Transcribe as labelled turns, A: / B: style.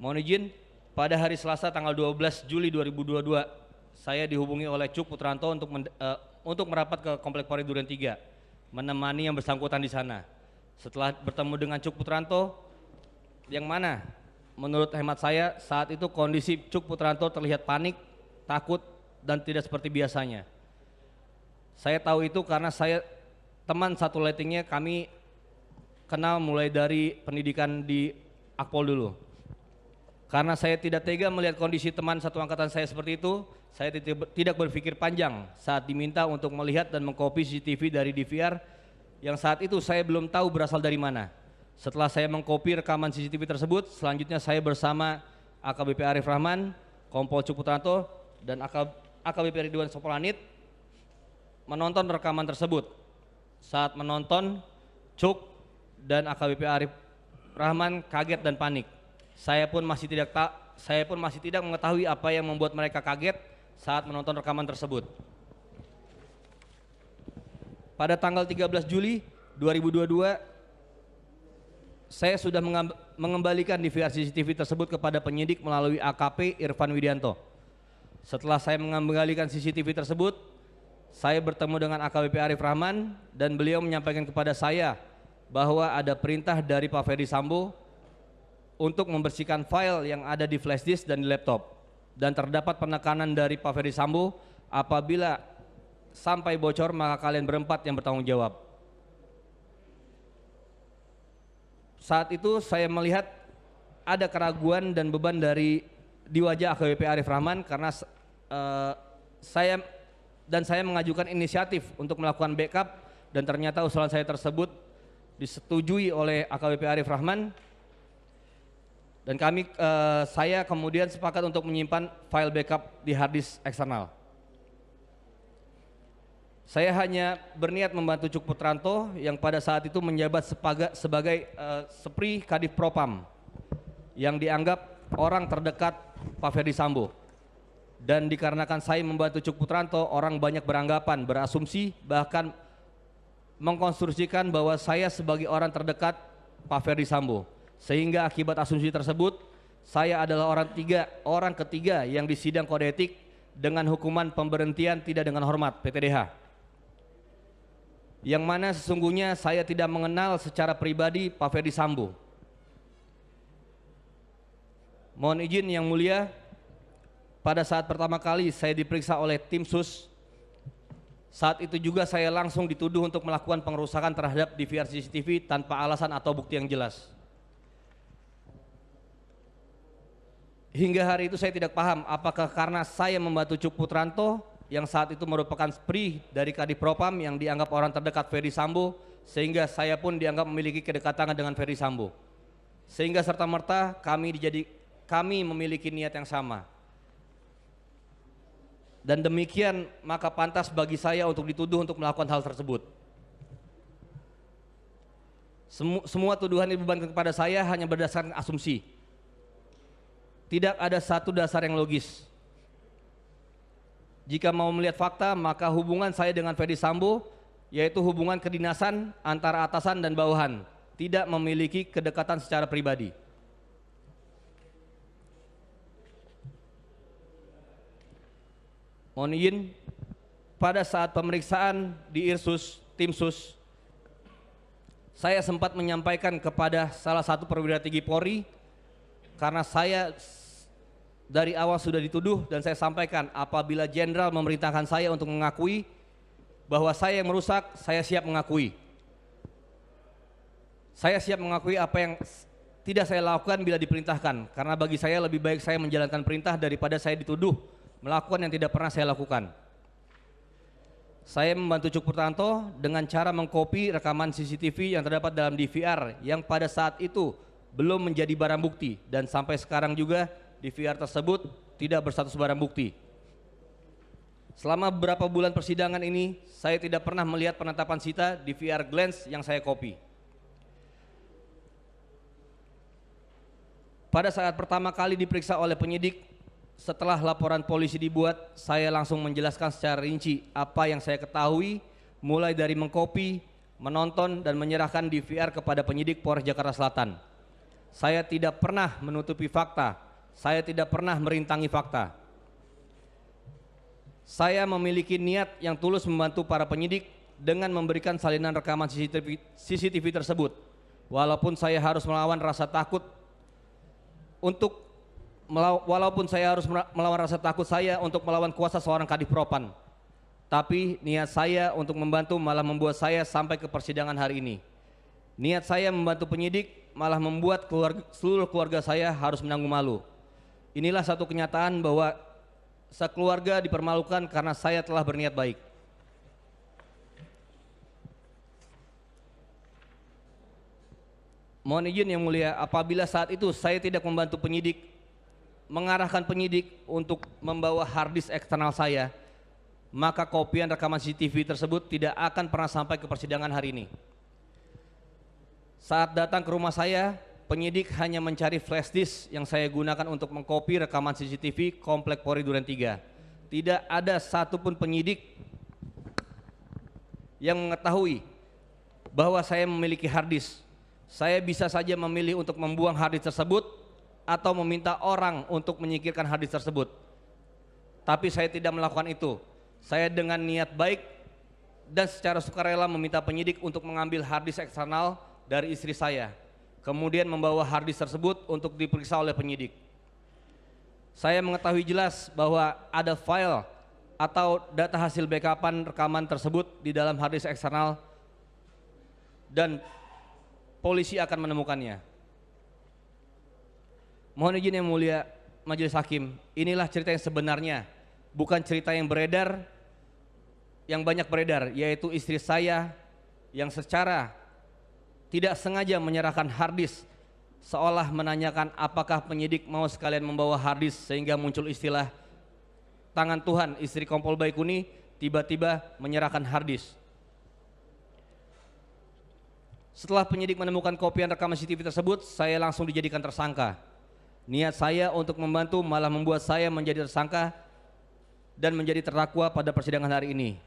A: Mohon izin, pada hari Selasa tanggal 12 Juli 2022, saya dihubungi oleh Cuk Putranto untuk merapat ke Komplek Polri Duren 3, menemani yang bersangkutan di sana. Setelah bertemu dengan Cuk Putranto, yang mana menurut hemat saya saat itu kondisi Cuk Putranto terlihat panik, takut, dan tidak seperti biasanya. Saya tahu itu karena saya teman satu lettingnya, kami kenal mulai dari pendidikan di Akpol dulu. Karena saya tidak tega melihat kondisi teman satu angkatan saya seperti itu, saya tidak berpikir panjang saat diminta untuk melihat dan mengcopy CCTV dari DVR yang saat itu saya belum tahu berasal dari mana. Setelah saya mengcopy rekaman CCTV tersebut, selanjutnya saya bersama AKBP Arif Rahman, Kompol Cuk Putranto, dan AKBP Ridwan Sopolanit menonton rekaman tersebut. Saat menonton, Cuk dan AKBP Arif Rahman kaget dan panik. Saya pun masih tidak mengetahui apa yang membuat mereka kaget saat menonton rekaman tersebut. Pada tanggal 13 Juli 2022, saya sudah mengembalikan DVR CCTV tersebut kepada penyidik melalui AKP Irfan Widianto. Setelah saya mengembalikan CCTV tersebut, saya bertemu dengan AKBP Arif Rahman dan beliau menyampaikan kepada saya bahwa ada perintah dari Pak Ferdi Sambo untuk membersihkan file yang ada di flash disk dan di laptop, dan terdapat penekanan dari Pak Ferdi Sambo, apabila sampai bocor maka kalian berempat yang bertanggung jawab. Saat itu saya melihat ada keraguan dan beban di wajah AKBP Arif Rahman karena saya mengajukan inisiatif untuk melakukan backup, dan ternyata usulan saya tersebut disetujui oleh AKBP Arif Rahman. Dan saya kemudian sepakat untuk menyimpan file backup di hard disk eksternal. Saya hanya berniat membantu Cuk Putranto yang pada saat itu menjabat sebagai Sepri Kadif Propam yang dianggap orang terdekat Pak Ferdi Sambo. Dan dikarenakan saya membantu Cuk Putranto, orang banyak beranggapan, berasumsi, bahkan mengkonstruksikan bahwa saya sebagai orang terdekat Pak Ferdi Sambo. Sehingga akibat asumsi tersebut, saya adalah orang ketiga yang disidang kode etik dengan hukuman pemberhentian tidak dengan hormat (PTDH). Yang mana sesungguhnya saya tidak mengenal secara pribadi Pak Ferdi Sambo. Mohon izin yang mulia, pada saat pertama kali saya diperiksa oleh tim sus, saat itu juga saya langsung dituduh untuk melakukan pengerusakan terhadap DVR CCTV tanpa alasan atau bukti yang jelas. Hingga hari itu saya tidak paham apakah karena saya membantu Cuk Putranto yang saat itu merupakan Spri dari Kadif Propam yang dianggap orang terdekat Ferdi Sambo, sehingga saya pun dianggap memiliki kedekatan dengan Ferdi Sambo. Sehingga serta-merta kami memiliki niat yang sama. Dan demikian maka pantas bagi saya untuk dituduh untuk melakukan hal tersebut. Semua tuduhan yang dibebankan kepada saya hanya berdasarkan asumsi. Tidak ada satu dasar yang logis. Jika mau melihat fakta, maka hubungan saya dengan Ferdi Sambo yaitu hubungan kedinasan antara atasan dan bawahan, tidak memiliki kedekatan secara pribadi. Mohon izin, pada saat pemeriksaan di Irsus, tim sus, saya sempat menyampaikan kepada salah satu perwira tinggi Polri, karena saya dari awal sudah dituduh, dan saya sampaikan apabila jenderal memerintahkan saya untuk mengakui bahwa saya yang merusak, saya siap mengakui. Saya siap mengakui apa yang tidak saya lakukan bila diperintahkan, karena bagi saya lebih baik saya menjalankan perintah daripada saya dituduh melakukan yang tidak pernah saya lakukan. Saya membantu Cuk Putranto dengan cara mengcopy rekaman CCTV yang terdapat dalam DVR yang pada saat itu belum menjadi barang bukti, dan sampai sekarang juga DVR tersebut tidak berstatus barang bukti. Selama beberapa bulan persidangan ini, saya tidak pernah melihat penetapan sita DVR glance yang saya copy. Pada saat pertama kali diperiksa oleh penyidik, setelah laporan polisi dibuat, saya langsung menjelaskan secara rinci apa yang saya ketahui, mulai dari mengcopy, menonton, dan menyerahkan DVR kepada penyidik Polres Jakarta Selatan. Saya tidak pernah menutupi fakta. Saya tidak pernah merintangi fakta. Saya memiliki niat yang tulus membantu para penyidik dengan memberikan salinan rekaman CCTV tersebut. Walaupun saya harus melawan rasa takut saya untuk melawan kuasa seorang kadif propam. Tapi niat saya untuk membantu malah membuat saya sampai ke persidangan hari ini. Niat saya membantu penyidik malah membuat seluruh keluarga saya harus menanggung malu. Inilah satu kenyataan bahwa sekeluarga dipermalukan karena saya telah berniat baik. Mohon izin yang mulia, apabila saat itu saya tidak membantu penyidik, mengarahkan penyidik untuk membawa harddisk eksternal saya, maka kopian rekaman CCTV tersebut tidak akan pernah sampai ke persidangan hari ini. Saat datang ke rumah saya, penyidik hanya mencari flash disk yang saya gunakan untuk mengkopi rekaman CCTV Komplek Polri Duren 3. Tidak ada satupun penyidik yang mengetahui bahwa saya memiliki harddisk. Saya bisa saja memilih untuk membuang harddisk tersebut atau meminta orang untuk menyingkirkan harddisk tersebut. Tapi saya tidak melakukan itu. Saya dengan niat baik dan secara sukarela meminta penyidik untuk mengambil harddisk eksternal dari istri saya, kemudian membawa harddisk tersebut untuk diperiksa oleh penyidik. Saya mengetahui jelas bahwa ada file atau data hasil backupan rekaman tersebut di dalam harddisk eksternal dan polisi akan menemukannya. Mohon izin yang mulia Majelis Hakim, inilah cerita yang sebenarnya, bukan cerita yang beredar, yang banyak beredar, yaitu istri saya yang secara tidak sengaja menyerahkan harddisk seolah menanyakan apakah penyidik mau sekalian membawa harddisk, sehingga muncul istilah tangan Tuhan istri Kompol Baikuni tiba-tiba menyerahkan harddisk. Setelah penyidik menemukan kopian rekaman CCTV tersebut, saya langsung dijadikan tersangka. Niat saya untuk membantu malah membuat saya menjadi tersangka dan menjadi terdakwa pada persidangan hari ini.